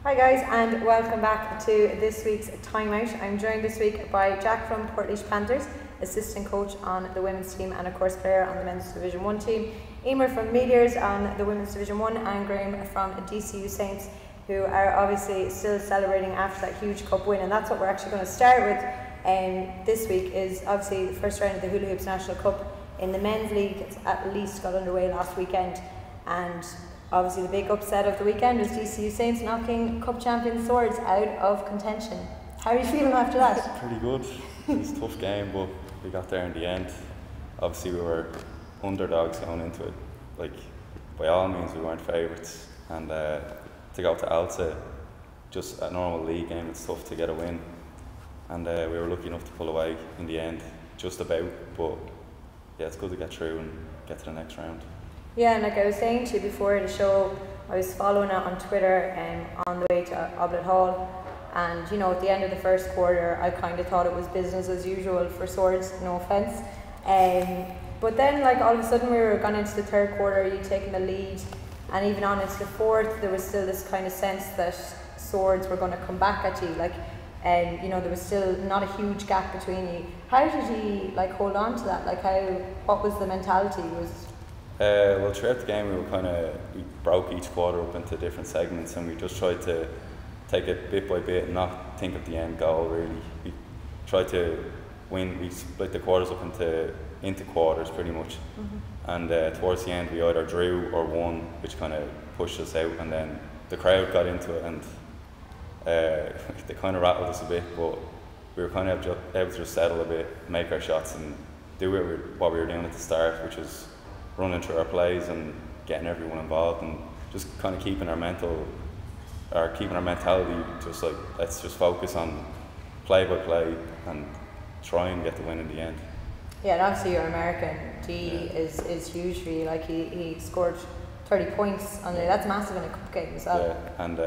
Hi guys, and welcome back to this week's Timeout. I'm joined this week by Jack from Portlaoise Panthers, assistant coach on the women's team and of course player on the men's Division 1 team, Emer from Meteors on the women's Division 1 and Graham from DCU Saints, who are obviously still celebrating after that huge cup win, and that's what we're actually going to start with this week. Is obviously the first round of the Hula Hoops National Cup in the men's league. It's at least got underway last weekend, and obviously the big upset of the weekend was DCU Saints knocking cup champion Swords out of contention. How are you feeling after that? Pretty good. It was a tough game, but we got there in the end. Obviously we were underdogs going into it. Like, by all means we weren't favourites, and to go to Alta, just a normal league game, it's tough to get a win, and we were lucky enough to pull away in the end, just about. But yeah, it's good to get through and get to the next round. Yeah, and like I was saying to you before the show, I was following it on Twitter on the way to Oblet Hall, and you know, at the end of the first quarter I kind of thought it was business as usual for Swords, no offence, but then like all of a sudden we were gone into the third quarter, you taking the lead, and even on into the fourth there was still this kind of sense that Swords were going to come back at you, like, you know, there was still not a huge gap between you. How did you like hold on to that? Like, what was the mentality? Well, throughout the game we broke each quarter up into different segments, and we just tried to take it bit by bit and not think of the end goal really. We tried to win, we split the quarters up into quarters pretty much, and towards the end we either drew or won, which kind of pushed us out, and then the crowd got into it, and they kind of rattled us a bit, but we were kind of able to just settle a bit, make our shots and do what we were doing at the start, which was running through our plays and getting everyone involved, and just kind of keeping our mentality just like, let's just focus on play by play and try and get the win in the end. Yeah, and obviously you're American. Is huge for you. Like he scored 30 points on it. That's massive in a cup game as well. Yeah, and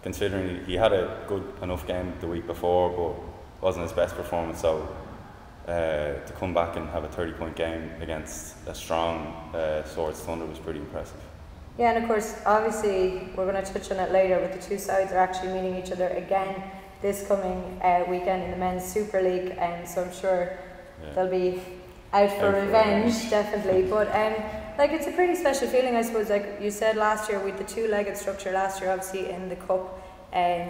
considering he had a good enough game the week before, but wasn't his best performance, so to come back and have a 30-point game against a strong Swords Thunder was pretty impressive. Yeah, and of course, obviously, we're going to touch on it later, but the two sides are actually meeting each other again this coming weekend in the Men's Super League, so I'm sure they'll be out for revenge, definitely. But like, it's a pretty special feeling, I suppose. Like you said last year, with the two-legged structure last year, obviously in the cup,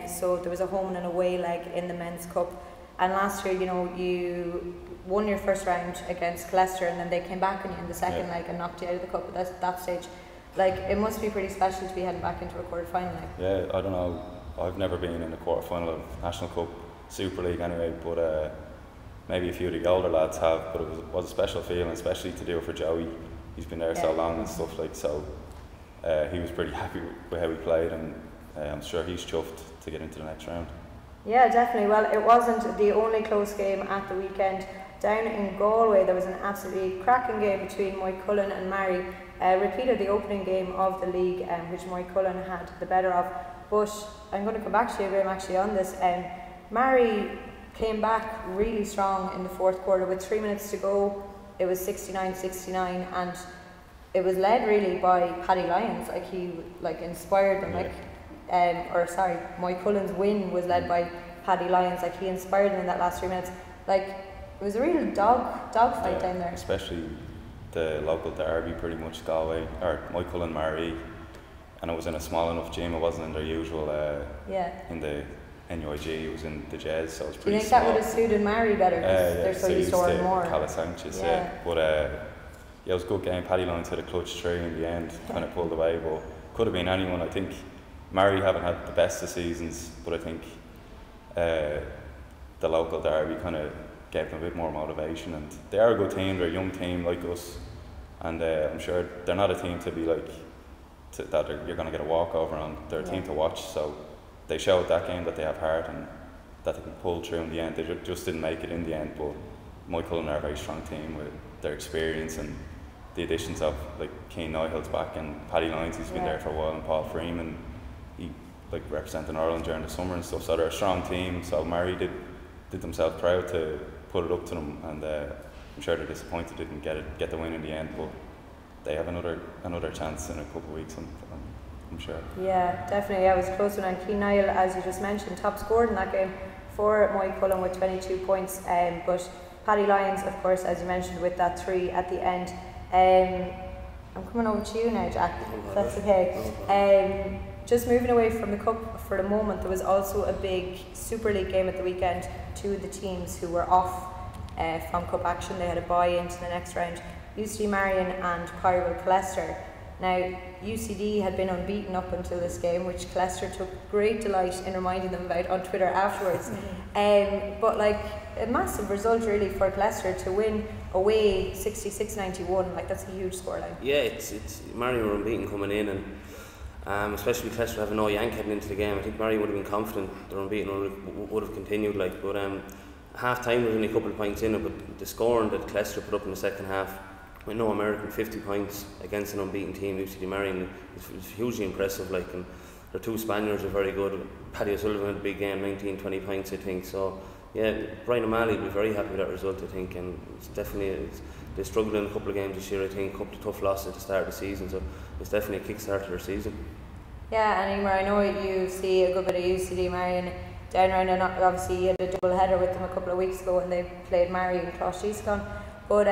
so there was a home and away leg in the Men's Cup. And last year, you know, you won your first round against Leicester, and then they came back on you in the second leg and knocked you out of the cup at that stage. Like, it must be pretty special to be heading back into a quarter final. Like. Yeah, I don't know. I've never been in a quarter final of National Cup Super League anyway, but maybe a few of the older lads have. But it was a special feeling, especially to do it for Joey. He's been there so long and stuff, like, so. He was pretty happy with how he played, and I'm sure he's chuffed to get into the next round. Yeah, definitely. Well, it wasn't the only close game at the weekend. Down in Galway, there was an absolutely cracking game between Moycullen and Mary. Repeated the opening game of the league, which Moycullen had the better of. But I'm going to come back to you, Graham, actually on this. Mary came back really strong in the fourth quarter with 3 minutes to go. It was 69-69, and it was led really by Paddy Lyons. Like, he inspired them. Moycullen's win was led by Paddy Lyons. Like, he inspired them in that last 3 minutes. Like, it was a real dogfight down there. Especially the local derby, pretty much, Galway or Moycullen Mary, and it was in a small enough gym. It wasn't in their usual in the NUIG. It was in the Jazz, so it was pretty. Do you think that would have suited Mary better because they're so used to more? Cala Sanchez, but it was a good game. Paddy Lyons had a clutch three in the end, kind of pulled away, but could have been anyone. I think Mary haven't had the best of seasons, but I think the local derby kind of gave them a bit more motivation, and they are a good team. They're a young team like us, and I'm sure they're not a team to be like that you're going to get a walkover on. They're a team to watch, so they showed that game that they have heart and that they can pull through in the end. They just didn't make it in the end, but Moycullen are a very strong team with their experience and the additions of like Cian Nihill's back and Paddy Lyons, he's been there for a while, and Paul Freeman, he like representing Ireland during the summer and stuff, so they're a strong team. So Mary did themselves proud to put it up to them, and I'm sure they're disappointed they didn't get the win in the end, but they have another chance in a couple of weeks. I'm sure. Yeah, definitely. I was a close one. And Keane Niall, as you just mentioned, top scored in that game for Moy Cullen with 22 points. But Paddy Lyons, of course, as you mentioned, with that 3 at the end. I'm coming over to you now, Jack, if that's okay. Just moving away from the Cup for the moment, there was also a big Super League game at the weekend. 2 of the teams who were off from Cup action, they had a bye into the next round. UCD Marion and Pireville Colester. Now, UCD had been unbeaten up until this game, which Colester took great delight in reminding them about on Twitter afterwards. But like a massive result really for Colester to win away 66-91, like that's a huge scoreline. Yeah, it's Marion were unbeaten coming in, and especially Colester having no Yank heading into the game. I think Marion would have been confident they're unbeaten or would have continued. Like, but half time was only a couple of points in it, but the scoring that Colester put up in the second half, with no American, 50 points against an unbeaten team, UCD Marion, is hugely impressive. Like, and their 2 Spaniards are very good. Paddy O'Sullivan had a big game, 19-20 points, I think. So yeah, Brian O'Malley will be very happy with that result, I think, and it's definitely they struggled in a couple of games this year, I think, a couple of tough losses at the start of the season, so it's definitely a kick-start to their season. Yeah, and Emer, I know you see a good bit of UCD Marion down around, and obviously you had a double header with them a couple of weeks ago when they played Marion and Closh-Eascon, but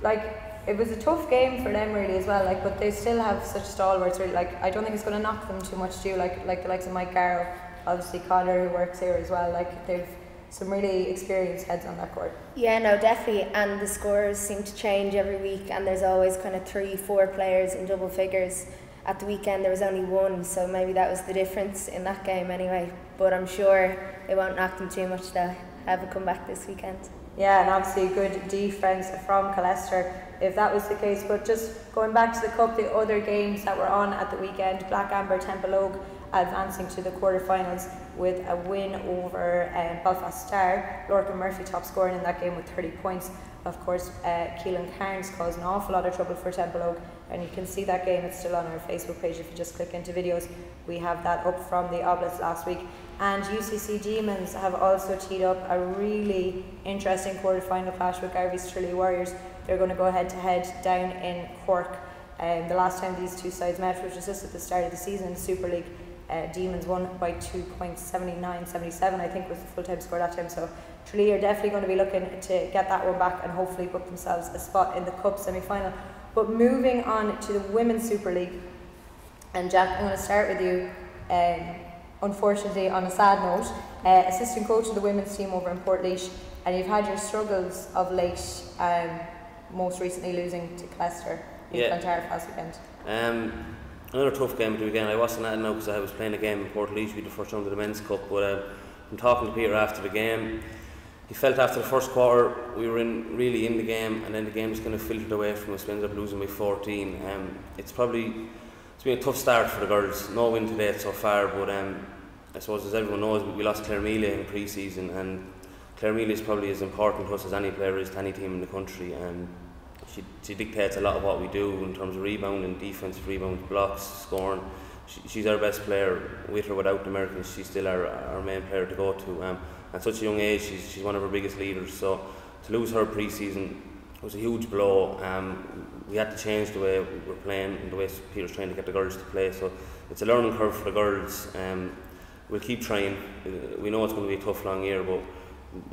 like it was a tough game for them really as well, like, but they still have such stalwarts really. Like, I don't think it's going to knock them too much too, like the likes of Mike Garrow, obviously Connor who works here as well, like they've some really experienced heads on that court. Yeah, no, definitely, and the scores seem to change every week, and there's always kind of 3-4 players in double figures. At the weekend there was only 1, so maybe that was the difference in that game anyway, but I'm sure it won't knock them too much to have a comeback this weekend. Yeah, and obviously good defence from Colester if that was the case. But just going back to the Cup, the other games that were on at the weekend, Black Amber Temple advancing to the quarterfinals with a win over Belfast Star. Lorcan Murphy top scoring in that game with 30 points. Of course, Keelan Cairns caused an awful lot of trouble for Temple Oak, and you can see that game, it's still on our Facebook page if you just click into videos. We have that up from the Obelisk last week. And UCC Demons have also teed up a really interesting quarter-final clash with Garvey's Tralee Warriors. They're going to go head-to-head down in Cork. The last time these 2 sides met, which was just at the start of the season in the Super League, Demons won by 2 points, 79-77 I think was the full-time score that time. So Tralee are definitely going to be looking to get that one back and hopefully book themselves a spot in the Cup semi-final. But moving on to the Women's Super League, and Jack, I'm going to start with you. Unfortunately, on a sad note, assistant coach of the women's team over in Portlaoise, and you've had your struggles of late, most recently losing to Colester in Clontarf last weekend. Another tough game at the weekend. I wasn't at it now because I was playing a game in Portlaoise with the first round of the men's cup, but I'm talking to Peter after the game. He felt after the first quarter we were really in the game, and then the game just kind of filtered away from us. We ended up losing by 14. It's been a tough start for the girls. No win to date so far, but I suppose as everyone knows, we lost Claire Mealy in pre-season, and Claire Mealy is probably as important to us as any player is to any team in the country. She dictates a lot of what we do in terms of rebounding, defensive rebounds, blocks, scoring. She's our best player. With or without the Americans, she's still our main player to go to. At such a young age, she's one of our biggest leaders. So to lose her pre-season was a huge blow. We had to change the way we were playing and the way Peter's trying to get the girls to play. So it's a learning curve for the girls. We'll keep trying. We know it's going to be a tough, long year, but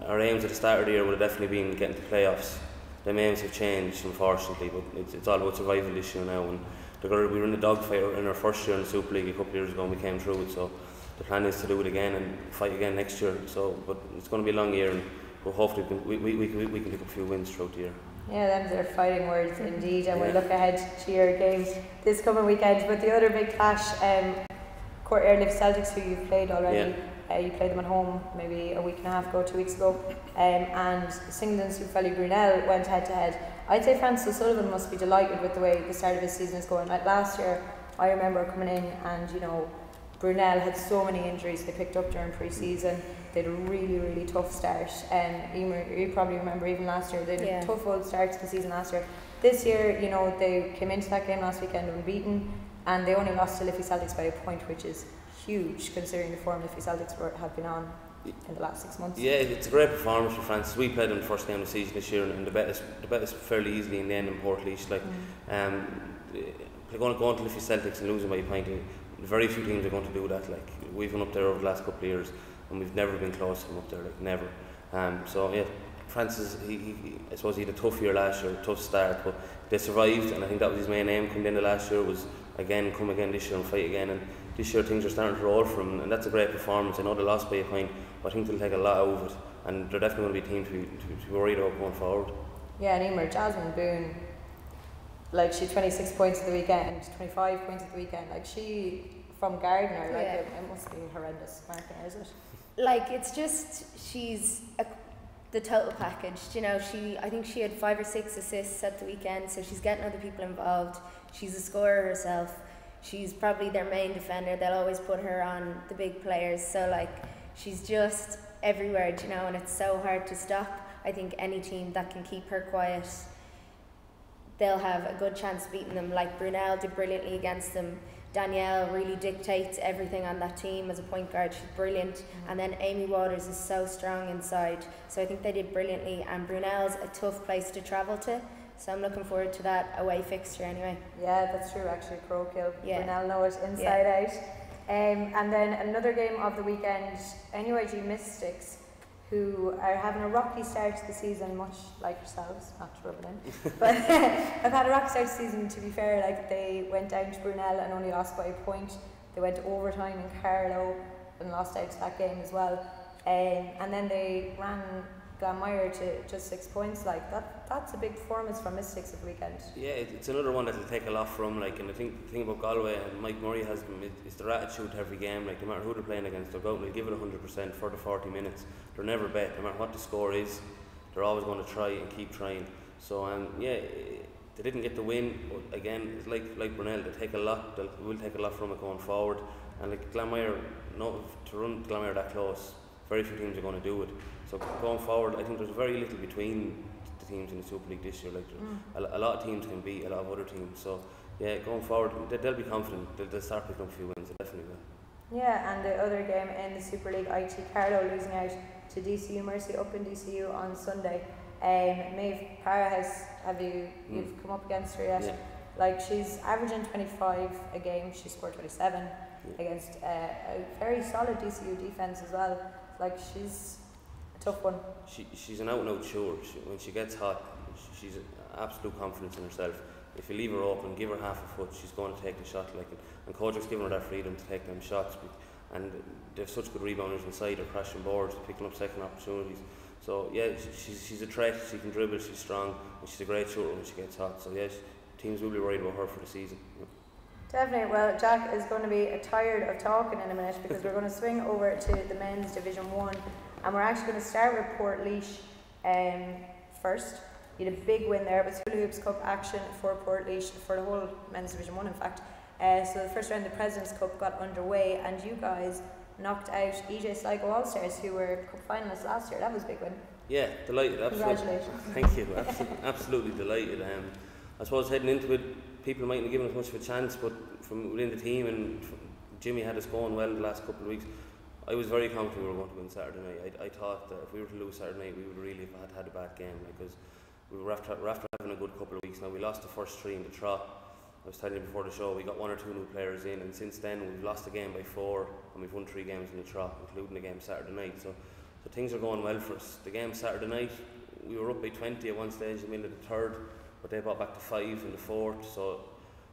our aims at the start of the year would have definitely been getting to playoffs. The aims have changed, unfortunately, but it's all about survival this year now. And we were in the dogfight in our first year in the Super League a couple of years ago, and we came through it. So the plan is to do it again and fight again next year. So, but it's going to be a long year, and we'll hopefully we can pick up a few wins throughout the year. Yeah, them are fighting words indeed, and we'll look ahead to your games this coming weekend. But the other big clash, Cork Airlift Celtics, who you've played already. You played them at home maybe a week and a half ago, 2 weeks ago, and Singleton Super Valley Brunel went head to head. I'd say Francis O'Sullivan must be delighted with the way the start of his season is going. Like last year, I remember coming in and Brunel had so many injuries they picked up during pre-season. They had a really tough start, and you probably remember even last year they had a tough old start to the season last year. This year, they came into that game last weekend unbeaten, and they only lost to Liffey Celtics by a point, which is huge considering the form Liffey Celtics have been on in the last 6 months. Yeah, it's a great performance for Francis. We played them the first game of the season this year, and the bet is fairly easily in the end in Portlaoise. Played they're going to go on to Liffey Celtics and losing by a point. Very few teams are going to do that. Like, we've been up there over the last couple of years, and we've never been close to them up there. Like, never. So yeah, Francis, I suppose he had a tough year last year, a tough start, but they survived, and I think that was his main aim coming into last year, was come again this year and fight again. And this year things are starting to roll for them, and that's a great performance. I know they lost by a point, but I think they'll take a lot out of it, and they're definitely going to be a team to be worried about going forward. Yeah, and Emer, Jasmine Boone, like, she had 26 points at the weekend, 25 points at the weekend. Like, she, from Gardner, like, it must be horrendous marking, is it? Like, it's just, she's the total package. You know, I think she had 5 or 6 assists at the weekend, so she's getting other people involved. She's a scorer herself. She's probably their main defender. They'll always put her on the big players. So, like, she's just everywhere, you know, and it's so hard to stop. I think any team that can keep her quiet, they'll have a good chance of beating them. Like, Brunel did brilliantly against them. Danielle really dictates everything on that team as a point guard. She's brilliant. And then Amy Waters is so strong inside. So I think they did brilliantly. And Brunel's a tough place to travel to. So I'm looking forward to that away fixture anyway. Yeah, that's true actually. Crowkill. Yeah. Brunel know it inside out. And then another game of the weekend, NUIG Mystics, who are having a rocky start to the season, much like yourselves, not to rub it in, but I've had a rocky start to the season, to be fair. Like, they went down to Brunel and only lost by a point. They went to overtime in Carlow and lost out to that game as well. And then they ran Glanmire to just 6 points. Like, that's a big performance from Mystics at the weekend. Yeah, it's another one that'll take a lot from. Like, and I think the thing about Galway, and Mike Murray has them, is their attitude to every game. Like, no matter who they're playing against, they'll go out and they'll give it 100% for the 40 minutes. They're never bet. No matter what the score is, they're always going to try and keep trying. So yeah, they didn't get the win, but again, it's like Brunel, they take a lot. They will take a lot from it going forward. And like Glanmire, to run Glanmire that close, very few teams are going to do it. So going forward, I think there's very little between the teams in the Super League this year. Like, a lot of teams can beat a lot of other teams. So yeah, going forward, they'll be confident. They'll start picking up a few wins. They definitely will. Yeah, and the other game in the Super League, IT Carlow losing out to DCU Mercy up in DCU on Sunday. Maeve Powerhouse, you've come up against her yet? Yeah. Like, she's averaging 25 a game. She scored 27 against a very solid DCU defence as well. Like, she's a tough one. She's an out-and-out shooter. When she gets hot, she's absolute confidence in herself. If you leave her open, give her half a foot, she's going to take the shot. Like, and Cork's giving her that freedom to take them shots. And they have such good rebounders inside, they're crashing boards, picking up second opportunities. So yeah, she's a threat. She can dribble, she's strong, and she's a great shooter when she gets hot. So yeah, teams will be worried about her for the season. Yeah. Definitely. Well, Jack is going to be tired of talking in a minute, because we're going to swing over to the men's Division 1, and we're actually going to start with Portlaoise first. You had a big win there. It was Hula Hoops Cup action for Portlaoise, for the whole men's Division 1 in fact. So the first round of the President's Cup got underway, and you guys knocked out EJ Sligo All-Stars, who were cup finalists last year. That was a big win. Yeah, delighted. Congratulations. Thank you. Absolutely delighted. I suppose heading into it, people mightn't have given us much of a chance, but from within the team, and Jimmy had us going well the last couple of weeks, I was very confident we were going to win Saturday night. I thought that if we were to lose Saturday night, we would really have had a bad game, because we were after having a good couple of weeks now. We lost the first 3 in the trot. I was telling you before the show, we got 1 or 2 new players in, and since then we've lost a game by 4, and we've won 3 games in the trot, including the game Saturday night. So things are going well for us. The game Saturday night, we were up by 20 at one stage in the middle of the third, but they brought back to 5 in the fourth.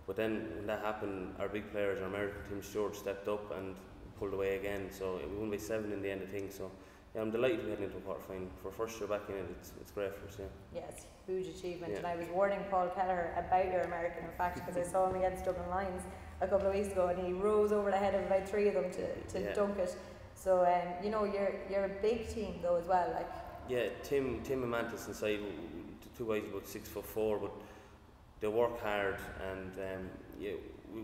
But then when that happened, our big players, our American Tim Stewart, stepped up and pulled away again. So we won by 7 in the end of things. So yeah, I'm delighted to be heading into a quarter final. For first year back in it, it's great for us. Yeah, it's a huge achievement. And I was warning Paul Kelleher about your American, in fact, because I saw him against Dublin Lions a couple of weeks ago, and he rose over the head of about 3 of them to dunk it. So you're a big team though as well. Like, yeah, Tim and Mantis inside, 2 guys about 6'4", but they work hard, and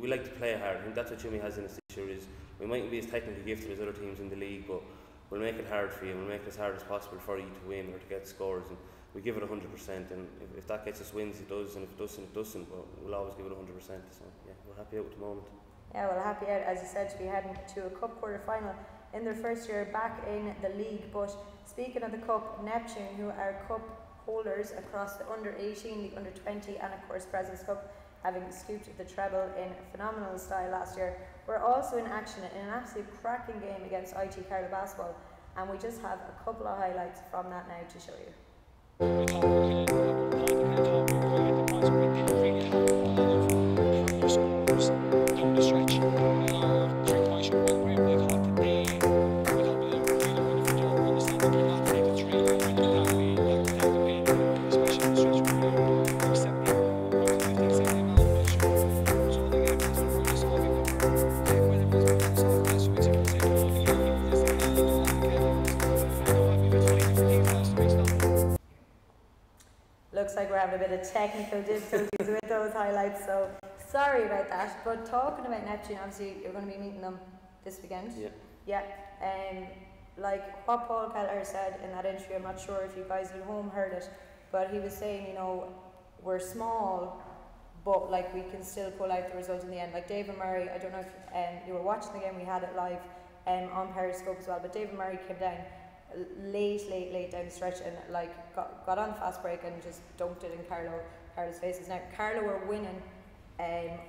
we like to play hard. I think that's what Jimmy has in us this year. Is we mightn't be as technically gifted as other teams in the league, but we'll make it hard for you. We'll make it as hard as possible for you to win or to get scores, and we give it 100%. And if that gets us wins, it does, and if it doesn't, it doesn't. But we'll always give it 100%. So yeah, we're happy out at the moment. Yeah, well, happy out, as you said, to be heading to a cup quarter final in their first year back in the league. But speaking of the cup, Neptune, who are cup holders across the under 18, the under 20, and of course President's Cup, having scooped the treble in phenomenal style last year, were also in action in an absolute cracking game against IT Carlow basketball, and we just have a couple of highlights from that now to show you. Looks like we're having a bit of technical difficulties with those highlights, so sorry about that. But talking about Neptune, obviously you're going to be meeting them this weekend. Yeah. Like what Paul Keller said in that interview, I'm not sure if you guys at home heard it, but he was saying, you know, we're small, but like we can still pull out the result in the end. Like David Murray, I don't know if you were watching the game, we had it live on Periscope as well, but David Murray came down late down the stretch and like got on the fast break and just dunked it in Carlow's faces. Now Carlow were winning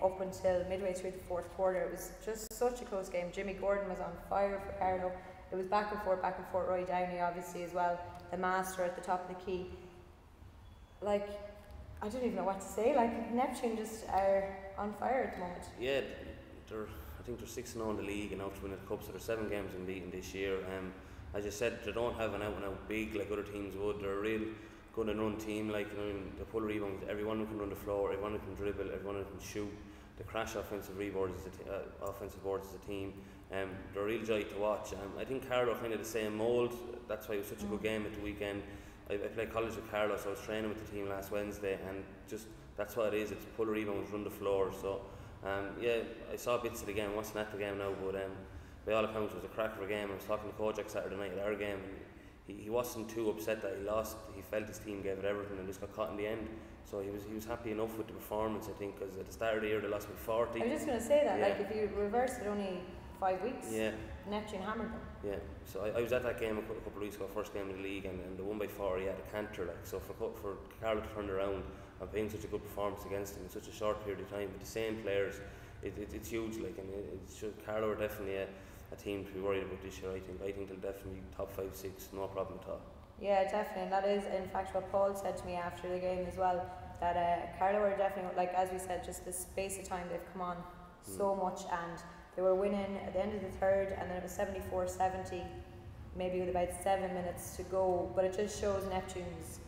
up until midway through the fourth quarter. It was just such a close game. Jimmy Gordon was on fire for Carlow. It was back and forth. Roy Downey obviously as well, the master at the top of the key. Like, I don't even know what to say. Like, Neptune just are on fire at the moment. Yeah, I think they're 6-0 in the league and out to win the cup, so they're 7 games unbeaten this year. As you said, they don't have an out-and-out big like other teams would. They're a real good and run team. Like, you know, they pull rebounds. Everyone who can run the floor, everyone who can dribble, everyone who can shoot. They crash offensive boards as a team. They're a real joy to watch. I think Carlow kind of the same mould. That's why it was such a good game at the weekend. I played college with Carlow, so I was training with the team last Wednesday, and just that's what it is. It's pull rebounds, run the floor. So yeah, I saw bits of the game. I wasn't at the game now, but by all accounts, it was a crack of a game. I was talking to Kojak Saturday night at our game, and he wasn't too upset that he lost. He felt his team gave it everything and just got caught in the end. So he was happy enough with the performance, I think, because at the start of the year they lost by 40. I was just going to say that, like if you reverse it only 5 weeks, Neptune hammered them. Yeah, so I was at that game a couple of weeks ago, first game of the league, and they won by 40 at a canter. Like, so for Carlow to turn around and playing such a good performance against them in such a short period of time with the same players, it's huge. Like, and Carlow are definitely a team to be worried about this year. I think they'll definitely be top 5-6, no problem at all. Yeah, definitely, and that is in fact what Paul said to me after the game as well, that Carlow are definitely, like as we said, just the space of time they've come on so much, and they were winning at the end of the third, and then it was 74-70, maybe with about 7 minutes to go, but it just shows Neptune's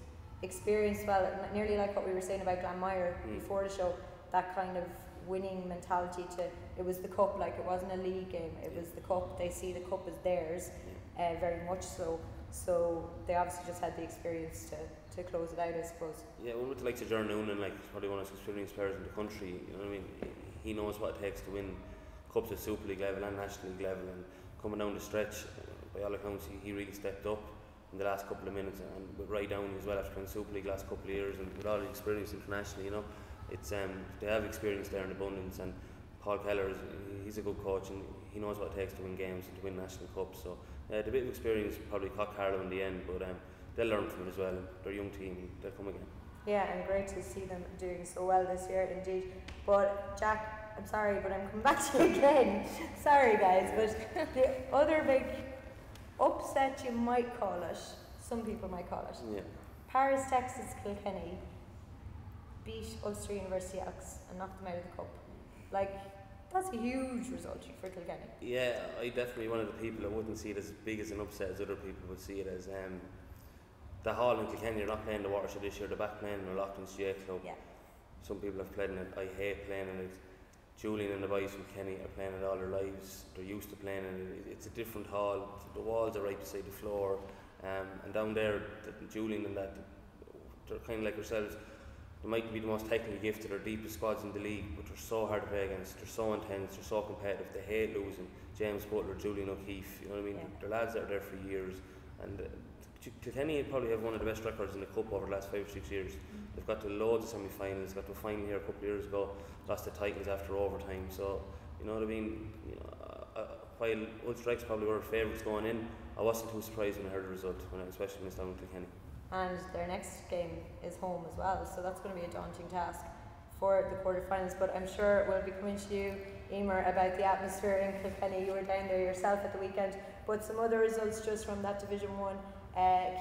experience, well, nearly like what we were saying about Glanmire before the show, that kind of winning mentality to, it was the cup, like it wasn't a league game, it was the cup, they see the cup as theirs, very much so they obviously just had the experience to close it out, I suppose. Yeah, well, with the likes of John Noonan, like probably one of the most experienced players in the country, you know what I mean, he knows what it takes to win cups at Super League level and National League level, and coming down the stretch, by all accounts he really stepped up in the last couple of minutes, and with Roy Downey as well after playing Super League last couple of years, and with all the experience internationally, you know, it's they have experience there in abundance, and Paul Keller he's a good coach and he knows what it takes to win games and to win national cups. So the bit of experience probably caught Carlow in the end, but they'll learn from it as well. They're a young team and they'll come again. Yeah, and great to see them doing so well this year indeed. But Jack, I'm sorry, but I'm coming back to you again. Sorry guys, but the other big upset you might call it, some people might call it, Paris, Texas, Kilkenny beat Ulster University Elks and knocked them out of the cup. Like, that's a huge result for Kilkenny. Yeah, I definitely one of the people that wouldn't see it as big as an upset as other people would see it as. The Hall in Kilkenny are not playing the Watershed this year, they're back playing in the Loughlin's GA Club. Yeah. Some people have played in it, I hate playing in it. Julian and the boys from Kenny are playing it all their lives, they're used to playing in it. It's a different hall, the walls are right beside the floor, and down there, Julian and that, they're kind of like ourselves. They might be the most technically gifted or deepest squads in the league, but they're so hard to play against, they're so intense, they're so competitive, they hate losing. James Butler, Julian O'Keefe, you know what I mean? Yeah. They're lads that are there for years, and Kilkenny probably have one of the best records in the cup over the last 5 or 6 years. They've got to loads of semi-finals, got to a final here a couple of years ago, lost the Titans after overtime, so you know what I mean? You know, while Ulster X probably were favourites going in, I wasn't too surprised when I heard the result, especially when it's down in Kilkenny. And their next game is home as well, so that's going to be a daunting task for the quarterfinals. But I'm sure we'll be coming to you, Emer, about the atmosphere in Kilkenny. You were down there yourself at the weekend. But some other results just from that Division 1.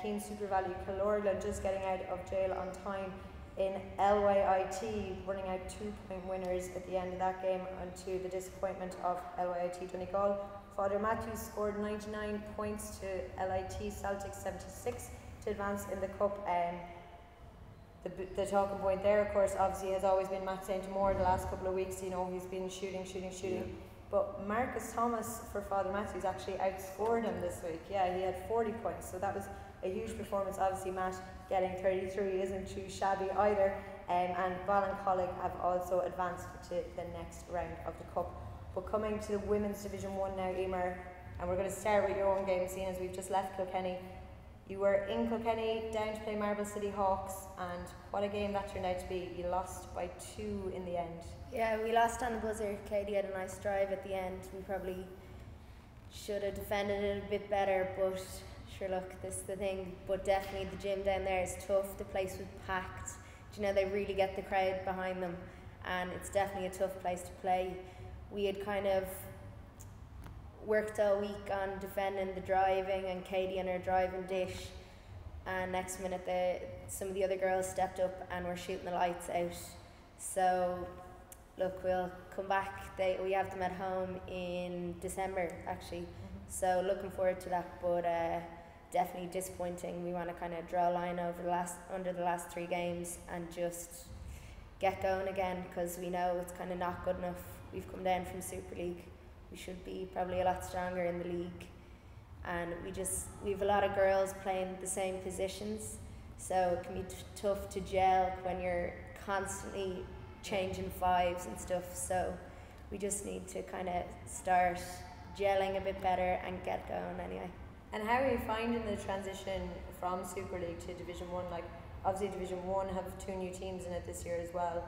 Keane Super Valley Killorglin just getting out of jail on time in LYIT, running out 2-point winners at the end of that game, and to the disappointment of LYIT Donegal. Father Matthews scored 99 points to LIT Celtic 76 to advance in the cup. The talking point there, of course, obviously has always been Matt St. Moore the last couple of weeks. You know, he's been shooting. Yeah. But Marcus Thomas for Father Matthews actually outscored him this week. Yeah, he had 40 points, so that was a huge performance. Obviously, Matt getting 33 isn't too shabby either. And Ballincollig have also advanced to the next round of the cup. But coming to the Women's Division 1 now, Emer, and we're going to start with your own game, seeing as we've just left Kilkenny. You were in Kilkenny, down to play Marble City Hawks, and what a game that turned out to be. You lost by 2 in the end. Yeah, we lost on the buzzer. Katie had a nice drive at the end. We probably should have defended it a bit better, but sure, look, this is the thing. But definitely the gym down there is tough. The place was packed. You know, they really get the crowd behind them, and it's definitely a tough place to play. We had kind of worked all week on defending the driving and Katie and her driving dish, and next minute some of the other girls stepped up and were shooting the lights out. So look, we'll come back. We have them at home in December actually, so looking forward to that, but definitely disappointing. We want to kind of draw a line under the last 3 games and just get going again, because we know it's kind of not good enough. We've come down from Super League. We should be probably a lot stronger in the league, and we have a lot of girls playing the same positions, so it can be tough to gel when you're constantly changing fives and stuff. So we just need to kind of start gelling a bit better and get going anyway. And how are you finding the transition from Super League to Division 1? Like, obviously Division 1 have 2 new teams in it this year as well.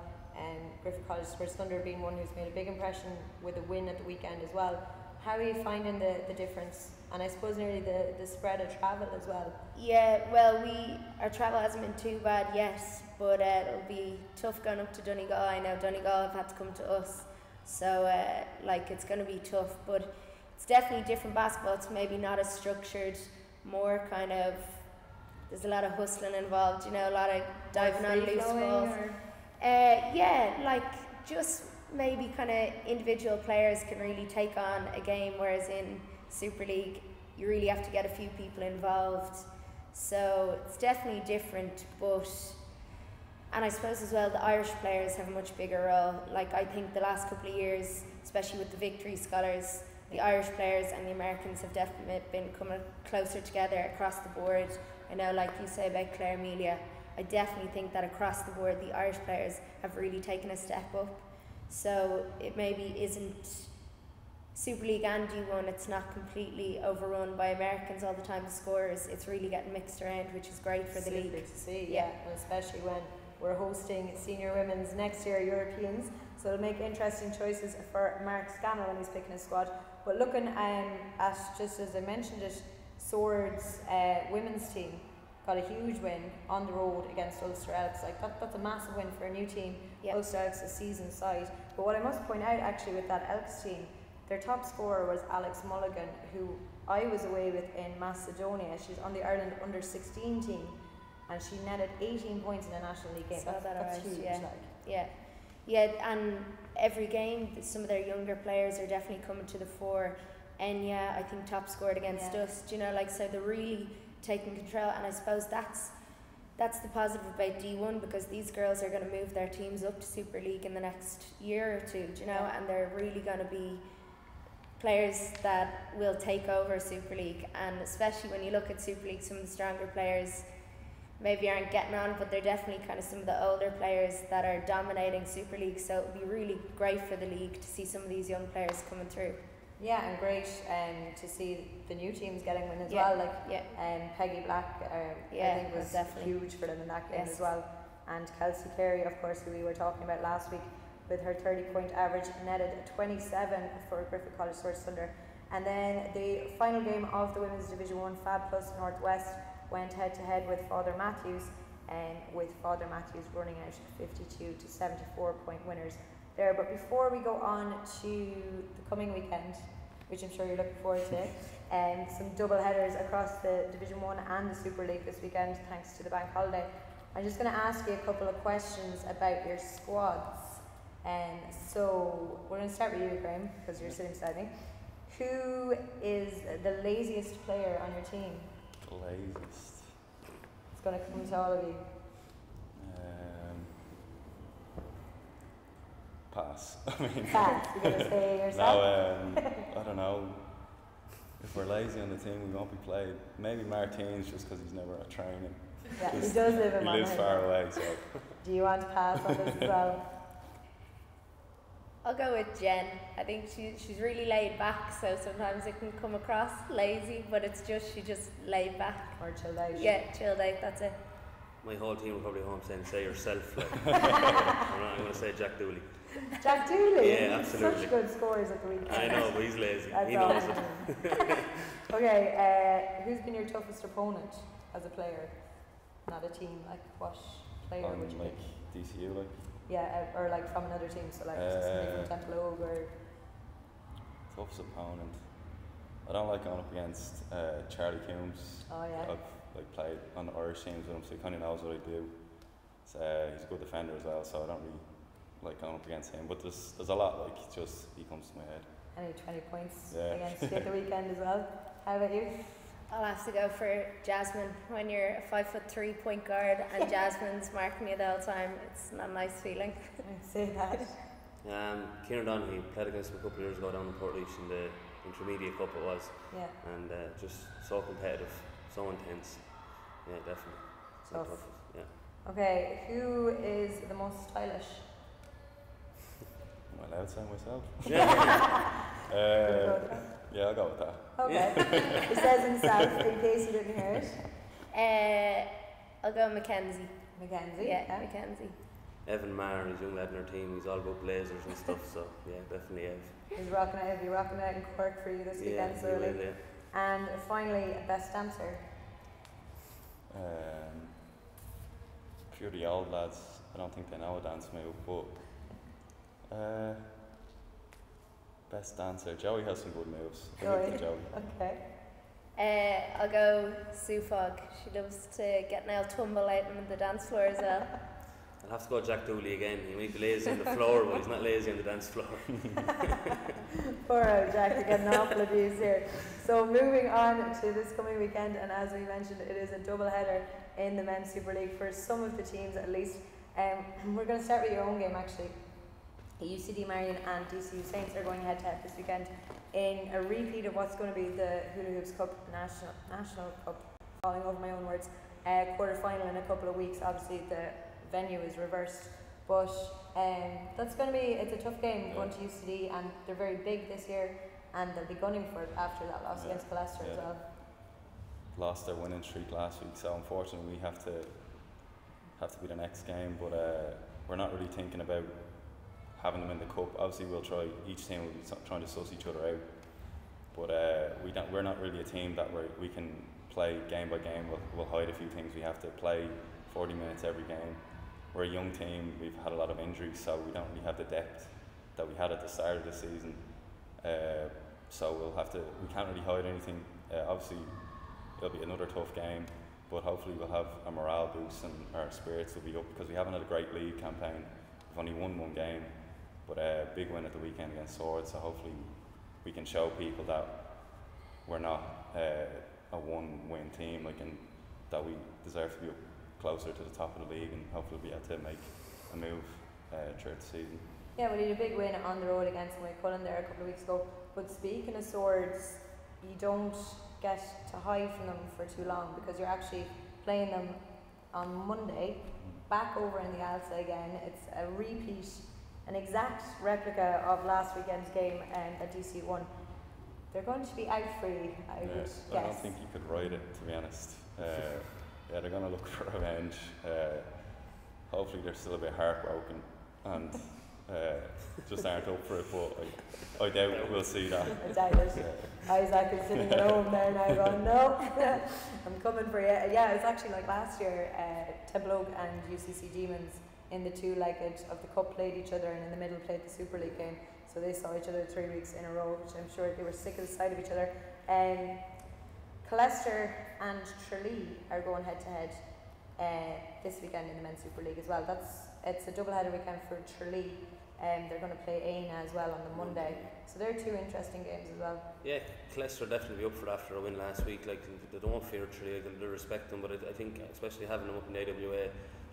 Griffith College Sports Thunder being one who's made a big impression with a win at the weekend as well. How are you finding the difference? And I suppose nearly the spread of travel as well. Yeah, well, our travel hasn't been too bad yet, but it'll be tough going up to Donegal. I know Donegal have had to come to us, so it's going to be tough, but it's definitely different basketball. It's maybe not as structured, more kind of, there's a lot of hustling involved, you know, a lot of diving on loose balls. Just maybe kind of individual players can really take on a game, whereas in Super League you really have to get a few people involved. So it's definitely different, and I suppose as well the Irish players have a much bigger role. Like, I think the last couple of years, especially with the Victory Scholars, the Irish players and the Americans have definitely been coming closer together across the board. I know, like you say about Claire Amelia, I definitely think that across the board the Irish players have really taken a step up. So it maybe isn't Super League and D1, it's not completely overrun by Americans all the time, the scorers. It's really getting mixed around, which is great for the league. Super to see, yeah. And especially when we're hosting senior women's next year, Europeans, so it'll make interesting choices for Mark Scannell when he's picking his squad. But looking at, just as I mentioned it, Swords women's team got a huge win on the road against Ulster Elks. Like, that's a massive win for a new team. Yep. Ulster Elks, a seasoned side. But what I must point out actually with that Elks team, their top scorer was Alex Mulligan, who I was away with in Macedonia. She's on the Ireland under-16 team, and she netted 18 points in a National League game. That's huge. Yeah, and every game some of their younger players are definitely coming to the fore. Enya, I think, top scored against us. You know, so they're really taking control, and I suppose that's the positive about D1, because these girls are going to move their teams up to Super League in the next year or 2, you know, and they're really going to be players that will take over Super League. And especially when you look at Super League, some of the stronger players maybe aren't getting on, but they're definitely kind of some of the older players that are dominating Super League. So it would be really great for the league to see some of these young players coming through. Yeah, and great to see the new teams getting win as well. Peggy Black, I think was huge for them in that game as well. And Kelsey Carey, of course, who we were talking about last week, with her 30-point average, netted 27 for Griffith College Sports Thunder. And then the final game of the Women's Division 1, Fab Plus Northwest, went head-to-head with Father Matthews. with Father Matthews running out 52 to 74 point winners there. But before we go on to the coming weekend, which I'm sure you're looking forward to, some double headers across the Division 1 and the Super League this weekend thanks to the bank holiday. I'm just going to ask you a couple of questions about your squads. So we're going to start with you, Graham, because you're sitting beside me. Who is the laziest player on your team? The laziest? It's going to come to all of you. Pass. I mean, pass. You're going to say yourself? No, I don't know. If we're lazy on the team, we won't be played. Maybe Martine's just because he's never at training. Yeah, he does live in He lives far away, so. Do you want to pass on this as well? I'll go with Jen. I think she's really laid back, so sometimes it can come across lazy, but it's just she just laid back. Or chilled out. Yeah, chilled out, that's it. My whole team will probably home saying, say yourself. Like. I'm going to say Jack Dooley. Jack Dooley? Yeah, absolutely. Such good scores at the weekend. I know, but he's lazy. That's he knows awesome. it. Okay, who's been your toughest opponent as a player? Not a team, like what player would you like pick? DCU, like? Yeah, or like from another team, so like somebody from Temple Oak or... Toughest opponent. I don't like going up against Charlie Coombs. Oh yeah. I've like played on the Irish teams with him, so he kind of knows what I do. So, he's a good defender as well, so I don't really like going up against him. But there's a lot, like, just he comes to my head. Any 20 points Yeah. against you at the weekend as well. How about you? I'll have to go for Jasmine. When you're a 5'3" point guard and Jasmine's marking you the whole time, it's not a nice feeling. I'd say that. Kieran Donaghy played against him a couple of years ago down in Portlaoise in the Intermediate Cup it was. Yeah. And just so competitive, so intense. Yeah, definitely. So tough. Yeah. Okay, who is the most stylish? Am I allowed to say myself? Yeah. Yeah, I'll go with that. Okay. He says himself, in case you didn't hear it. I'll go Mackenzie. Mackenzie? Yeah, Mackenzie. Evan Marr, he's a young lad in our team, he's all about blazers and stuff, so yeah, definitely Ev. He's rocking out, he'll be rocking out in Cork for you this weekend, so he will, yeah. And finally, best dancer. A few of the old lads, I don't think they know a dance move, but best dancer, Joey has some good moves. Joey. Okay. I'll go Sue Fogg. She loves to get an old tumble out on the dance floor as well. I'll have to go Jack Dooley again. He might be lazy on the floor, but he's not lazy on the dance floor. Poor old Jack, you're getting awful abuse here. So moving on to this coming weekend, and as we mentioned, it is a double header in the Men's Super League for some of the teams at least. We're going to start with your own game actually. UCD Marion and DCU Saints are going head to head this weekend in a repeat of what's going to be the Hula Hoops Cup National Cup, falling over my own words, quarter final in a couple of weeks. Obviously the venue is reversed, but that's going to be, it's a tough game going to UCD, and they're very big this year and they'll be gunning for it after that loss against Colester as well. Lost their winning streak last week, so unfortunately we have to be the next game, but we're not really thinking about having them in the cup. Obviously we'll try, each team will be trying to suss each other out, but we're not really a team that we can play game by game. We'll hide a few things. We have to play 40 minutes every game. We're a young team, we've had a lot of injuries, so we don't really have the depth that we had at the start of the season, so we can't really hide anything. Obviously it'll be another tough game, but hopefully we'll have a morale boost and our spirits will be up, because we haven't had a great league campaign. We've only won one game, but a big win at the weekend against Swords, so hopefully we can show people that we're not a one-win team, and that we deserve to be closer to the top of the league, and hopefully we'll be able to make a move throughout the season. Yeah, we did a big win on the road against Cullen there a couple of weeks ago, but speaking of Swords, you don't get to hide from them for too long, because you're actually playing them on Monday, back over in the Alsa again. It's a repeat, an exact replica of last weekend's game that DC won. They're going to be out for you, I would guess. I don't think you could ride it, to be honest. Yeah, they're going to look for revenge. Hopefully they're still a bit heartbroken and just aren't up for it, but I doubt we'll see that. I doubt it. Isaac is sitting at home there now going, no, I'm coming for you. Yeah, it was actually like last year, Templeogue and UCC Demons in the two-legged of the cup played each other, and in the middle played the Super League game. So they saw each other 3 weeks in a row, which I'm sure they were sick of the sight of each other. Leicester and Tralee are going head to head this weekend in the Men's Super League as well. It's a double-header weekend for Tralee. They're going to play Aina as well on the Monday. So they're two interesting games as well. Yeah, Leicester definitely be up for it after a win last week. Like, they don't fear Tralee, they respect them, but I think especially having them up in AWA,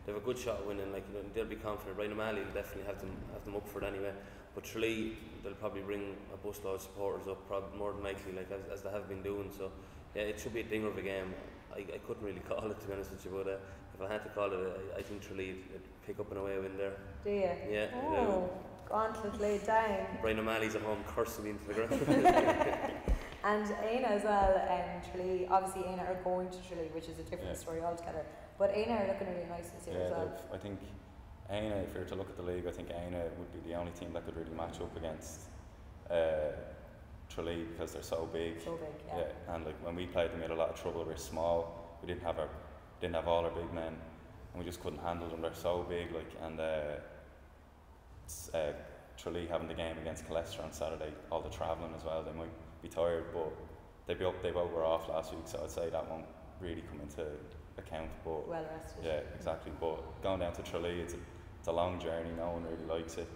they have a good shot at winning. Like, they'll be confident. Brian O'Malley will definitely have them up for it anyway. But Tralee, they'll probably bring a busload of supporters up, probably more than likely, like as they have been doing. So yeah, it should be a dinger of a game. I couldn't really call it, to be honest with you, but if I had to call it, I think Tralee would pick up an away win there. Do you? Yeah. Oh, gauntlet laid down. Brian O'Malley's at home cursing me into the ground. And Aina as well, Tralee, obviously Aina are going to Tralee, which is a different story altogether. But Aina are looking really nice this year as well. I think Aina, if you were to look at the league, I think Aina would be the only team that could really match up against Tralee, because they're so big. So big, yeah. And like when we played them, we had a lot of trouble. We're small. We didn't have all our big men, and we just couldn't handle them. They're so big, like, and Tralee having the game against Leicester on Saturday, all the travelling as well. They might be tired, but they both were off last week, so I'd say that won't really come into account. But well rested. Yeah, exactly. But going down to Tralee, it's a long journey. No one really likes it.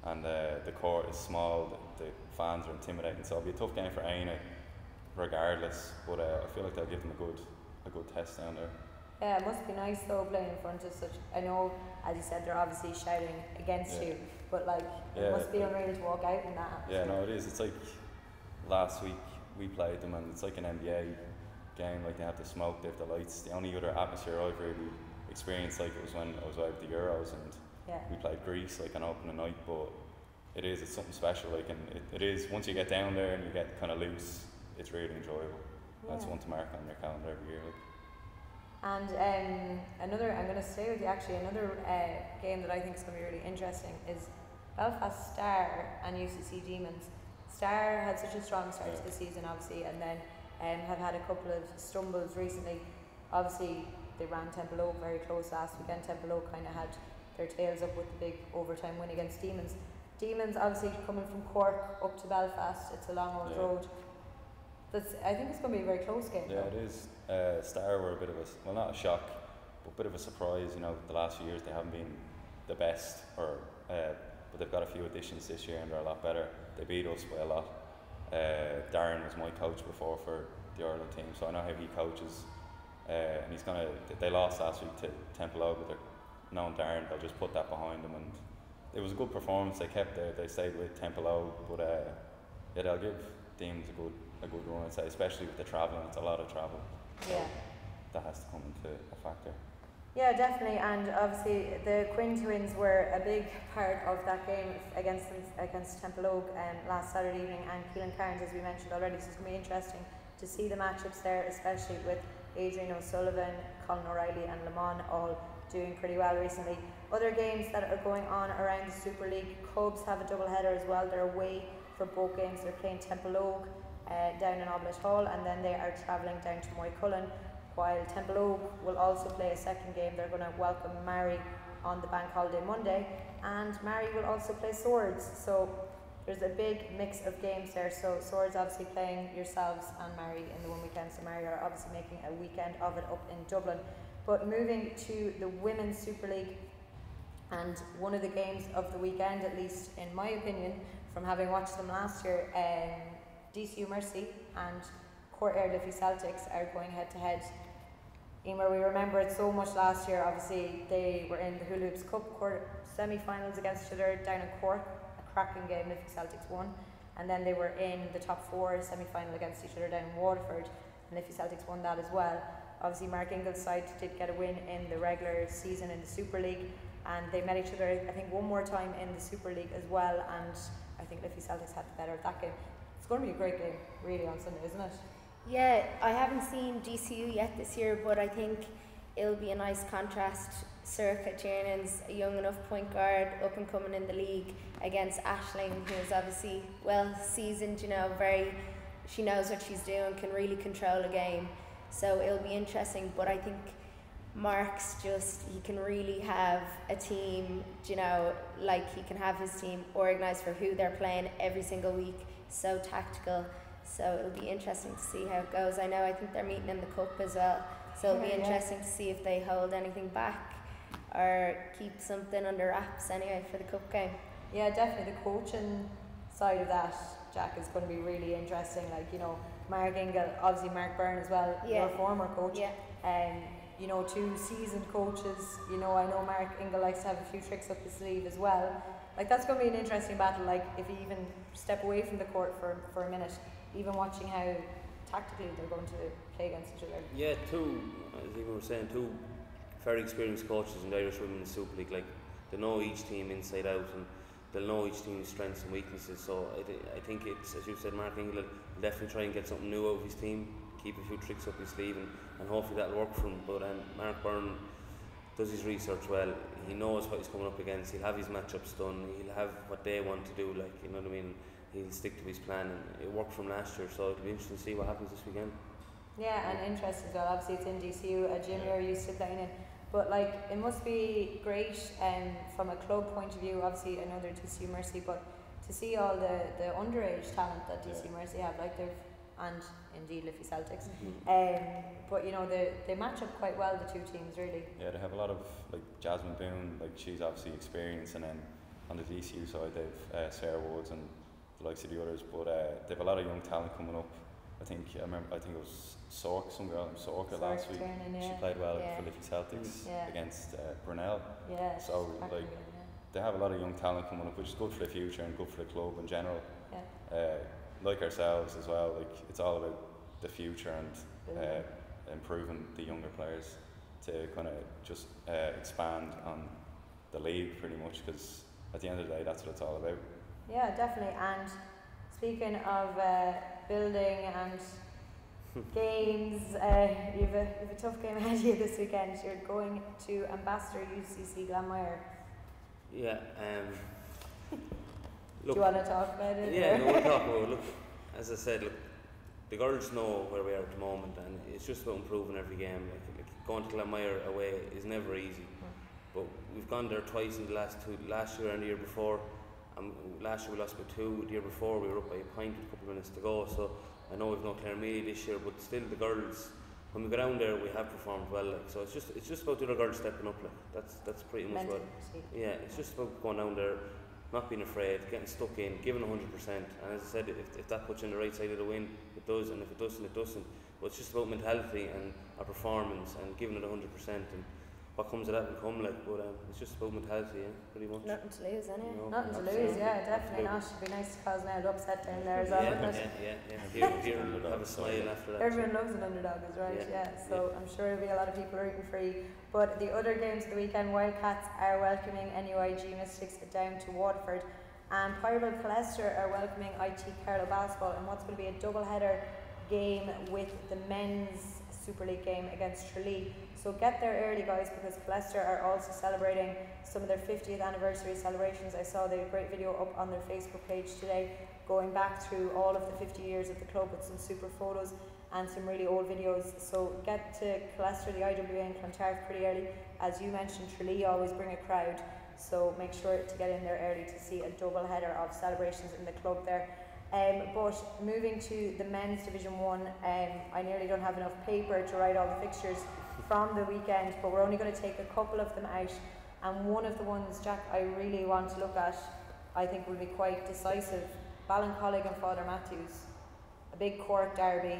And the court is small, the fans are intimidating, so it'll be a tough game for Aina regardless, but I feel like they'll give them a good test down there. Yeah, it must be nice though playing in front of such, I know, as you said, they're obviously shouting against you, but like, it must be unreal to walk out in that atmosphere. Yeah, no, it is. It's like last week we played them, and it's like an NBA game, like they have the smoke, they have the lights. The only other atmosphere I've really experienced like it was when I was out at the Euros, and we played Greece like on opening night. But it's something special, like, and it is, once you get down there and you get kind of loose, it's really enjoyable. That's one to mark on your calendar every year, like. And I'm going to stay with you actually, another game that I think is going to be really interesting is Belfast Star and UCC Demons. Star had such a strong start to the season obviously, and then have had a couple of stumbles recently. Obviously they ran Templeogue very close last weekend. Templeogue kind of had their tails up with the big overtime win against Demons. Demons obviously coming from Cork up to Belfast, it's a long old road. I think it's going to be a very close game. Yeah, it is. Star were a bit of not a shock, but a bit of a surprise. You know, the last few years they haven't been the best, but they've got a few additions this year and they're a lot better. They beat us by a lot. Darren was my coach before for the Ireland team, so I know how he coaches. And they lost last week to Templeogue, but they're knowing Darren, they'll just put that behind them, and it was a good performance. They stayed with Templeogue, but they'll give Demons a good run, I'd say, especially with the travelling. It's a lot of travel. Yeah. That has to come into a factor. Yeah, definitely, and obviously the Quinn twins were a big part of that game against Templeogue last Saturday evening, and Keelan Carnes, as we mentioned already, so it's going to be interesting to see the matchups there, especially with Adrian O'Sullivan, Colin O'Reilly and Lamont all doing pretty well recently. Other games that are going on around the Super League, Cubs have a double header as well. They're away for both games. They're playing Templeogue down in Oblet Hall, and then they are travelling down to Moycullen, while Templeogue will also play a second game. They're going to welcome Mary on the bank holiday Monday, and Mary will also play Swords. So there's a big mix of games there. So Swords obviously playing yourselves and Mary in the one weekend, so Mary are obviously making a weekend of it up in Dublin. But moving to the Women's Super League, and one of the games of the weekend, at least in my opinion, from having watched them last year, DCU Mercy and Cork Liffey Celtics are going head to head. Emer, we remember it so much last year. Obviously they were in the Hula Hoops Cup semi-finals against each other down in Cork, a cracking game. Liffey Celtics won, and then they were in the top four semi-final against each other down in Waterford, and Liffey Celtics won that as well. Obviously Mark Ingall's side did get a win in the regular season in the Super League, and they met each other I think one more time in the Super League as well, and I think Liffey Celtics had the better of that game. It's going to be a great game really on Sunday, isn't it? Yeah, I haven't seen DCU yet this year, but I think it'll be a nice contrast. Circa Tiernan's a young enough point guard, up and coming in the league, against Aisling, who is obviously well seasoned, you know, very she knows what she's doing, can really control a game. So it'll be interesting. But I think Mark's he can really have a team, you know, like he can have his team organised for who they're playing every single week, so tactical. So it'll be interesting to see how it goes. I think they're meeting in the cup as well, so it'll be interesting to see if they hold anything back or keep something under wraps anyway for the cup game. Yeah, definitely the coaching side of that, Jack, is going to be really interesting. Like, you know, Mark Ingle, obviously Mark Byrne as well, your former coach. You know, 2 seasoned coaches. You know, I know Mark Ingle likes to have a few tricks up his sleeve as well. Like, that's going to be an interesting battle. Like, if you even step away from the court for a minute, even watching how tactically they're going to play against each other. Yeah, as even were saying, 2 very experienced coaches in the Irish Women's Super League. Like, they know each team inside out, and they'll know each team's strengths and weaknesses. So I think it's, as you said, Mark Ingle will definitely try and get something new out of his team, keep a few tricks up his sleeve, and hopefully that'll work for him. But Mark Byrne does his research well. He knows what he's coming up against. He'll have his matchups done. He'll have what they want to do. Like, you know what I mean. He'll stick to his plan, and it worked from last year. So it'll be interesting to see what happens this weekend. Yeah, and interesting as well. Obviously, it's in DCU, a gym you're used to playing in. But like, it must be great from a club point of view. Obviously, I know they're DC Mercy, but to see all the underage talent that DC Mercy have, like and indeed Liffey Celtics. But you know, they match up quite well, the 2 teams, really. Yeah, they have a lot of, like, Jasmine Boone, like, she's obviously experienced, and then on the DCU side they've Sarah Woods and the likes of the others. But they have a lot of young talent coming up. I think it was Sork, some girl from Sorka last week. She played well for Liffey Celtics against Brunel. Yeah, so like they have a lot of young talent coming up, which is good for the future and good for the club in general. Like ourselves as well, like, it's all about the future and improving the younger players to kind of just expand on the league pretty much, because at the end of the day that's what it's all about. Yeah, definitely. And speaking of building and games, you have a tough game ahead of you this weekend. You're going to Ambassador UCC Glanmire. Do you want to talk about it? Yeah, no, we'll talk about it. Look, as I said, the girls know where we are at the moment, and it's just about improving every game. Like going to Glanmire away is never easy, but we've gone there twice in the last year and the year before. Last year we lost by 2. The year before we were up by a point with a couple of minutes to go. So I know we've no Clare-Mealy this year, but still the girls, when we go down there, we have performed well. Like, so it's just about the other girls stepping up. Like, that's pretty much what. Yeah, it's just about going down there, not being afraid, getting stuck in, giving 100%. And as I said, if that puts you on the right side of the win, it does. And if it doesn't, it doesn't. But it's just about mentality and our performance and giving it 100%. And what comes of that will come, like, but it's just about mentality, pretty much. Nothing to lose, anyway. You know, nothing to lose, definitely not. It'd be nice to cause an old upset down there as well, wouldn't it? Here have a smile after that. Everyone loves an underdog, is right, so I'm sure there'll be a lot of people rooting for you. But the other games of the weekend, Wildcats are welcoming NUIG Mystics down to Waterford, and Pyreball Colester are welcoming IT Carlow Basketball in what's going to be a double-header game with the men's Super League game against Tralee. So get there early, guys, because Colester are also celebrating some of their 50th anniversary celebrations. I saw the great video up on their Facebook page today, going back through all of the 50 years of the club with some super photos and some really old videos. So get to Colester, the IWA in Clontarf pretty early. As you mentioned, Tralee always bring a crowd, so make sure to get in there early to see a double header of celebrations in the club there. But moving to the men's Division 1, I nearly don't have enough paper to write all the fixtures from the weekend, but we're only going to take a couple of them out, and one of the ones, Jack, I really want to look at, I think will be quite decisive. Ballincollig and Father Matthews, a big Cork derby.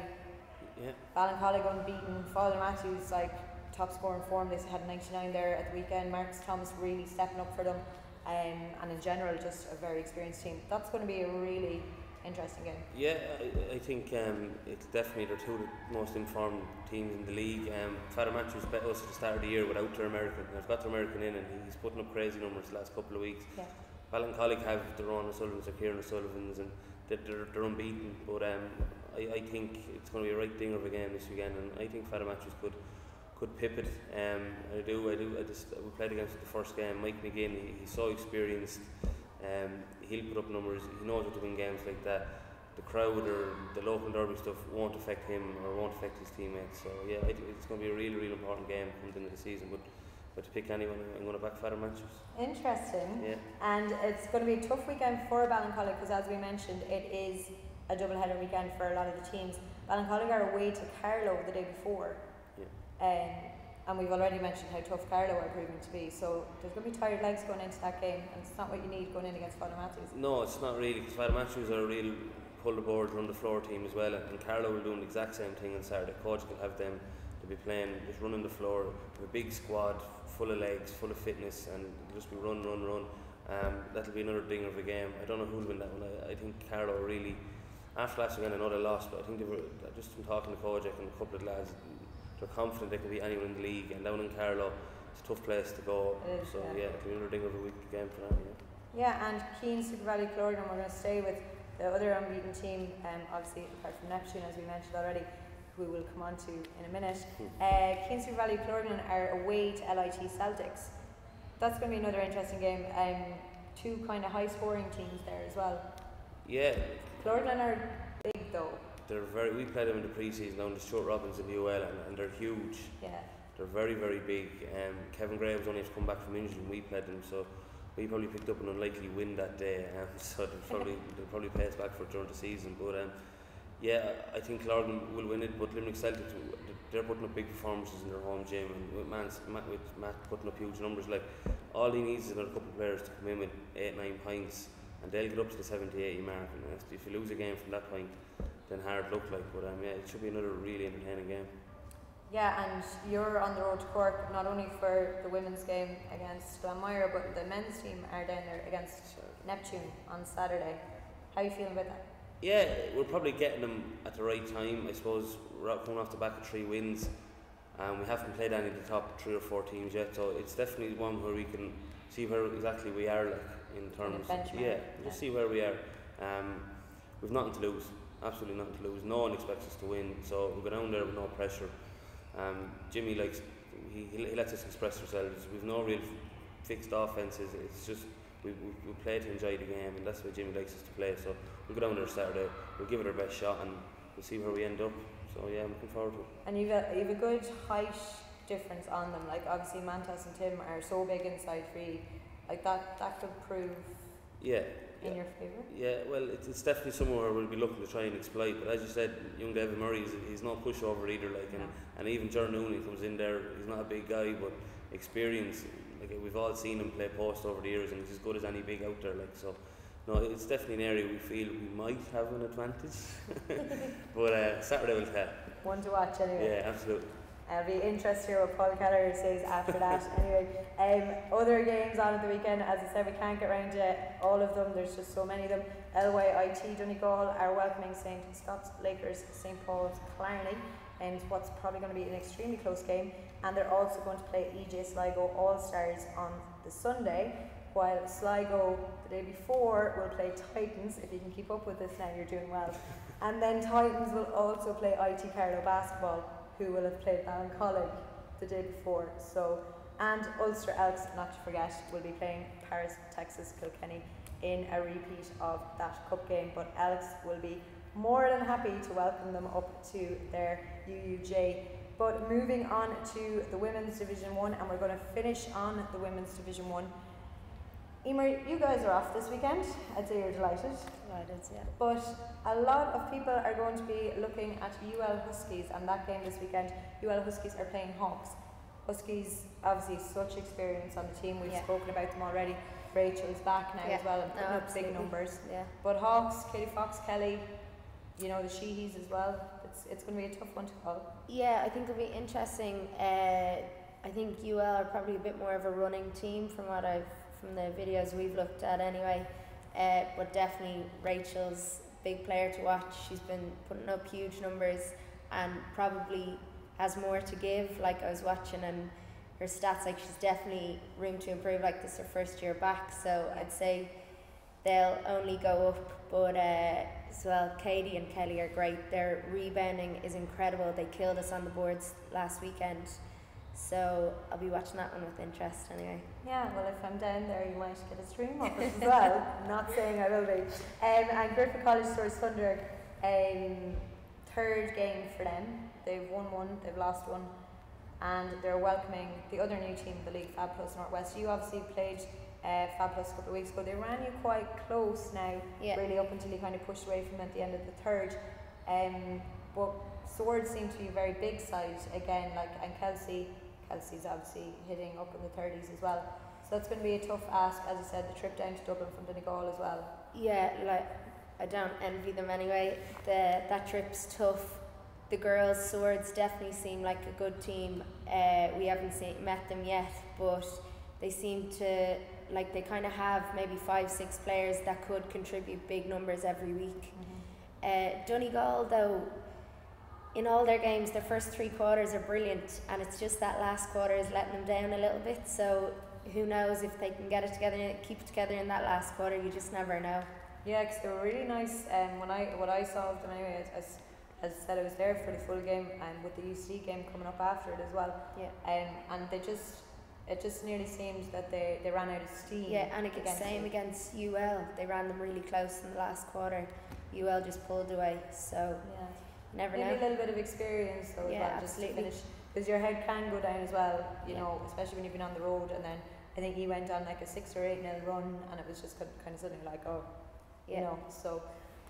Ballincollig unbeaten, Father Matthews like top scorer in form. They had 99 there at the weekend. Marcus Thomas really stepping up for them, and in general just a very experienced team. That's going to be a really interesting game. I think it's definitely they're 2 of the most informed teams in the league. Father Matthews bet us at the start of the year without their American. They've got their American in, and he's putting up crazy numbers the last couple of weeks. Ballincollig have their own O'Sullivans, their Kieran O'Sullivans, and they're unbeaten. But I think it's going to be a right dinger of a game this weekend, and I think Father Matthews could pip it. I we played against the first game. Mike McGinn, he's so experienced. He'll put up numbers. He knows how to win games like that. the crowd or the local derby stuff won't affect him or won't affect his teammates. So yeah, it's going to be a really important game coming into the season. But to pick anyone, I'm going to back Father Matthews. Interesting. Yeah. And it's going to be a tough weekend for Ballincollig because, as we mentioned, it is a double-header weekend for a lot of the teams. Ballincollig are away to Carlow the day before. Yeah. And we've already mentioned how tough Carlow are proving to be. So there's going to be tired legs going into that game, and it's not what you need going in against Father Matthews. No, it's not really, because Father Matthews are a real pull the board, run the floor team as well, and Carlow will do the exact same thing on Saturday. Coach will have them to be playing, just running the floor, with a big squad, full of legs, full of fitness, and it'll just be run. That'll be another dinger of a game. I don't know who'll win that one. I think Carlow really, after last weekend I know they lost, but I think they were, just from talking to Kojak and a couple of lads, they're confident they can beat anyone in the league, and down in Carlow it's a tough place to go. So yeah, it'll be another dinger of a week game for them. Yeah, and Keane, Super Valley, Clorgan, we're going to stay with the other unbeaten team, obviously apart from Neptune, as we mentioned already, who we'll come on to in a minute. Keane, Super Valley, Clorgan are away to LIT Celtics. That's going to be another interesting game. Two kind of high scoring teams there as well. Yeah. Clorgan are big though. We played them in the pre-season down the Stuart Robbins in the UL, and they're huge. Yeah. They're very, very big. Kevin Gray was only have to come back from injury when we played them, so we probably picked up an unlikely win that day. So they'll probably pay us back for it during the season. But yeah, I think Clorgan will win it. But Limerick Celtics, they're putting up big performances in their home gym, and with Matt putting up huge numbers. Like, all he needs is another couple of players to come in with 8-9 points, and they'll get up to the 70-80 mark. And if you lose a game from that point, then hard luck. But yeah, it should be another really entertaining game. Yeah, and you're on the road to Cork not only for the women's game against Glanmire, but the men's team are down there against Neptune on Saturday. How are you feeling about that? Yeah, we're probably getting them at the right time. I suppose we're coming off the back of 3 wins, and we haven't played any of the top 3 or 4 teams yet. So it's definitely one where we can see where exactly we are, like, in terms. Just see where we are. We've nothing to lose. Absolutely nothing to lose. No one expects us to win, so we'll go down there with no pressure. Jimmy likes, he lets us express ourselves. We've no real fixed offences. It's just we play to enjoy the game, and that's the way Jimmy likes us to play. So we'll go down there Saturday, we'll give it our best shot, and we'll see where we end up. So yeah, I'm looking forward to it. And you've a good height difference on them. Like, obviously Mantas and Tim are so big inside free. Like, that could prove in your favour. Yeah, well, it's definitely somewhere we'll be looking to try and exploit. But as you said, young David Murray, he's no pushover either. Like, and even Ger Nooney comes in there. He's not a big guy, but experience. Like, we've all seen him play post over the years, and he's as good as any big out there. Like, so, no, it's definitely an area we feel we might have an advantage. But Saturday will tell. One to watch anyway. Yeah, absolutely. I'll be interested to hear what Paul Keller says after that. Anyway, other games on at the weekend. As I said, we can't get around to all of them. There's just so many of them. LYIT Donegal are welcoming St Scott's Lakers St Paul's Killarney, and what's probably going to be an extremely close game. And they're also going to play EJ Sligo All Stars on the Sunday, while Sligo the day before will play Titans. If you can keep up with this now, you're doing well. And then Titans will also play IT Carlow Basketball, who will have played Ballincollig the day before. So, and Ulster Elks, not to forget, will be playing Paris, Texas, Kilkenny in a repeat of that cup game. But Elks will be more than happy to welcome them up to their UUJ. But moving on to the Women's Division 1, and we're going to finish on the Women's Division 1. Emer, you guys are off this weekend. I'd say you're delighted. Delighted, yeah. But a lot of people are going to be looking at UL Huskies and that game this weekend. UL Huskies are playing Hawks. Huskies, obviously, such experience on the team. We've spoken about them already. Rachel's back now as well, and putting up big numbers. Yeah. But Hawks, Katie Fox, Kelly, you know, the Sheehies as well. It's going to be a tough one to call. Yeah, I think it'll be interesting. I think UL are probably a bit more of a running team from the videos we've looked at anyway. But definitely Rachel's big player to watch. She's been putting up huge numbers and probably has more to give. Like, I was watching, and her stats, like, she's definitely room to improve. Like, this is her first year back, so I'd say they'll only go up. But as well, Katie and Kelly are great. Their rebounding is incredible. They killed us on the boards last weekend. So I'll be watching that one with interest anyway. Yeah, well, if I'm down there, you might get a stream of it as well. Not saying I will be. And Griffith College Stores Thunder, third game for them. They've won one, they've lost one, and they're welcoming the other new team in the league, Fab Plus Northwest. You obviously played Fab Plus a couple of weeks ago. They ran you quite close now, really up until you kind of pushed away from them at the end of the third. But Swords seem to be a very big side again, and Kelsey's obviously hitting up in the 30s as well. So it's going to be a tough ask, as I said, the trip down to Dublin from Donegal as well. Yeah, I don't envy them anyway. That trip's tough. The girls' Swords definitely seem like a good team. We haven't met them yet, but they seem to, they kind of have maybe 5-6 players that could contribute big numbers every week. Donegal, though, in all their games, their first 3 quarters are brilliant, and it's just that last quarter is letting them down a little bit. So who knows if they can get it together and keep it together in that last quarter? You just never know. Yeah, because they were really nice. What I saw of them anyway, as I said, I was there for the full game, and with the UCC game coming up after it as well. Yeah. And it just nearly seems that they ran out of steam. Yeah, and it's the same against UL. They ran them really close in the last quarter. UL just pulled away. So yeah. Never Maybe know. a little bit of experience though, as well, just to finish, because your head can go down as well, you know, especially when you've been on the road. And then I think he went on like a 6 or 8-0 run, and it was just kind of suddenly like, you know. So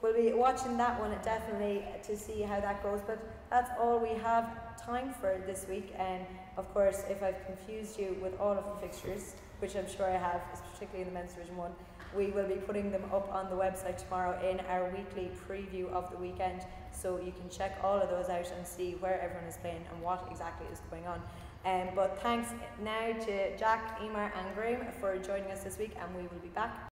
we'll be watching that one definitely to see how that goes. But that's all we have time for this week. And of course, if I've confused you with all of the fixtures, which I'm sure I have, particularly in the Men's Division 1, we will be putting them up on the website tomorrow in our weekly preview of the weekend, so you can check all of those out and see where everyone is playing and what exactly is going on. But thanks now to Jack, Emer and Graham for joining us this week, and we will be back